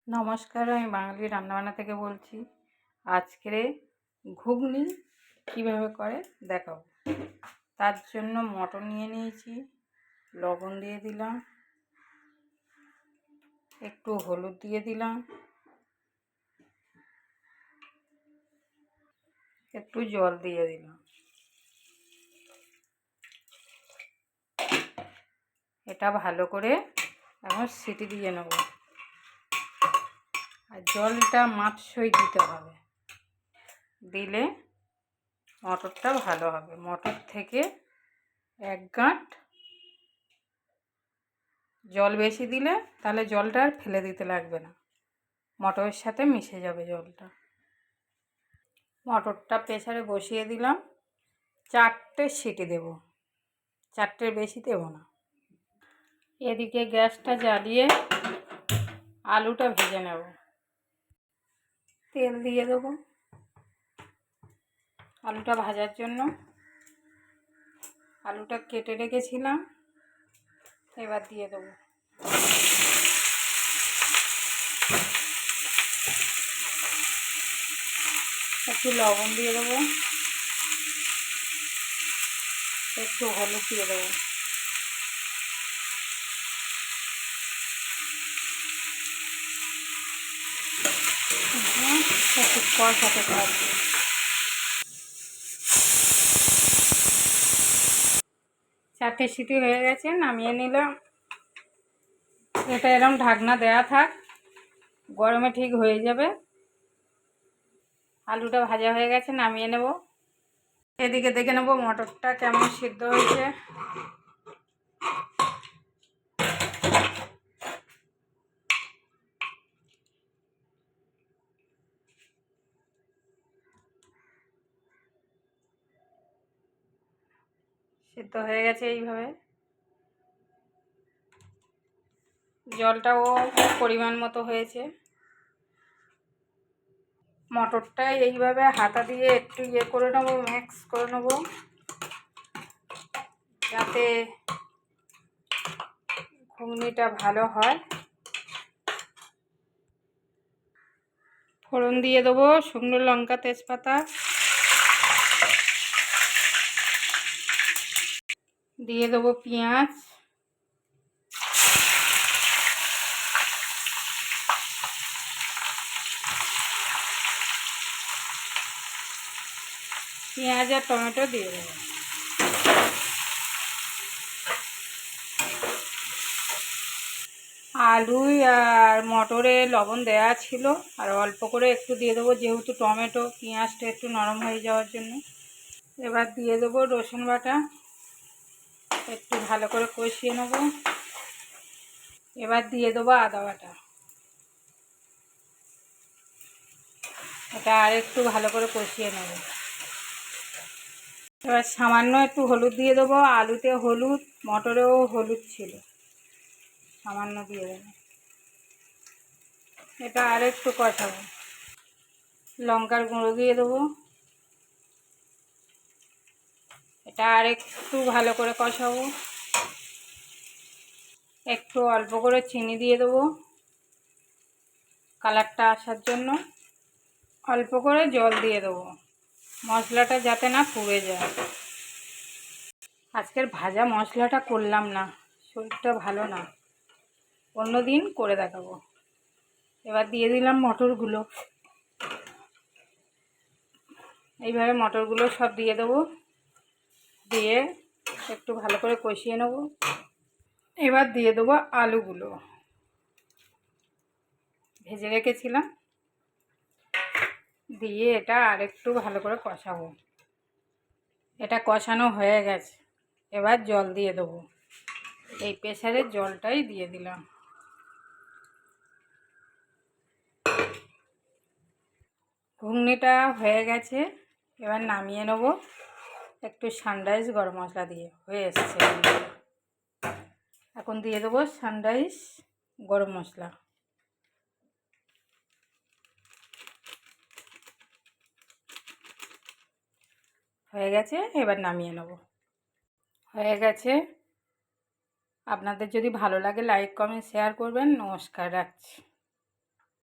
নমস্কার, আমি বাঙালি রান্নাবান্না থেকে বলছি। আজকে ঘুগনি কীভাবে করে দেখাবো। তার জন্য মটর নিয়ে নিয়েছি, লবণ দিয়ে দিলাম, একটু হলুদ দিয়ে দিলাম, একটু জল দিয়ে দিলাম। এটা ভালো করে এখন সিটি দিয়ে নেব। আর জলটা মাপসই দিতে হবে, দিলে মটরটা ভালো হবে। মটর থেকে এক গাঁট জল বেশি দিলে তাহলে জলটা আর ফেলে দিতে লাগবে না, মটরের সাথে মিশে যাবে জলটা। মটরটা প্রেসারে বসিয়ে দিলাম, 4টে সিটি দেব, 4টের বেশি দেব না। এদিকে গ্যাসটা জ্বালিয়ে আলুটা ভেজে নেব। তেল দিয়ে দেবো আলুটা ভাজার জন্য। আলুটা কেটে রেখেছিলাম, এবার দিয়ে দেবো। একটু লবণ দিয়ে দেবো, একটু হলুদ দিয়ে দেবো, একটু কষাতে থাকবে। 4টে সিটি হয়ে গেছে, নামিয়ে নিলাম। এটা এরকম ঢাকনা দেয়া থাক, গরমে ঠিক হয়ে যাবে। আলুটা ভাজা হয়ে গেছে, নামিয়ে নেব। এদিকে দেখে নেব মটরটা কেমন সিদ্ধ হয়েছে। সিদ্ধ হয়ে গেছে এইভাবে। জলটাও পরিমাণ মতো হয়েছে। মটরটা এইভাবে হাতা দিয়ে একটু করে নেবো, মিক্স করে নেবো, যাতে ঘুগনিটা ভালো হয়। ফোড়ন দিয়ে দেবো শুকনো লঙ্কা, তেজপাতা দিয়ে দেবো, পেঁয়াজ, পেঁয়াজ আর টমেটো দিয়ে দেবো। আলু আর মটরে লবণ দেওয়া ছিল, আর অল্প করে একটু দিয়ে দেবো, যেহেতু টমেটো পেঁয়াজটা একটু নরম হয়ে যাওয়ার জন্য। এবার দিয়ে দেবো রসুন বাটা, একটু ভালো করে কষিয়ে নেব। এবার দিয়ে দেবো আদা বাটা, এটা আর একটু ভালো করে কষিয়ে নেব। এবার সামান্য একটু হলুদ দিয়ে দেবো, আলুতে হলুদ, মটরেও হলুদ ছিল, সামান্য দিয়ে দেবো। এটা আর একটু কষাবো। লঙ্কার গুঁড়ো দিয়ে দেবো, এটা আর একটু ভালো করে কষাবো। একটু অল্প করে চিনি দিয়ে দেবো কালারটা আসার জন্য। অল্প করে জল দিয়ে দেবো, মশলাটা যাতে না পুড়ে যায়। আজকের ভাজা মশলাটা করলাম না, শরীরটা ভালো না, অন্য দিন করে দেখাবো। এবার দিয়ে দিলাম মটরগুলো, এইভাবে মটরগুলো সব দিয়ে দেবো, দিয়ে একটু ভালো করে কষিয়ে নেব। এবার দিয়ে দেবো আলুগুলো ভেজে রেখেছিলাম, দিয়ে এটা আর একটু ভালো করে কষাবো। এটা কষানো হয়ে গেছে, এবার জল দিয়ে দেবো। এই প্রেসারের জলটাই দিয়ে দিলাম। ঘুগনিটা হয়ে গেছে, এবার নামিয়ে নেব। একটু সানরাইজ গরম মশলা দিয়ে হয়ে এসছে। এখন দিয়ে দেবো সানরাইজ গরম মশলা। হয়ে গেছে, এবার নামিয়ে নেব। হয়ে গেছে। আপনাদের যদি ভালো লাগে লাইক, কমেন্ট, শেয়ার করবেন। নমস্কার, রাখছি।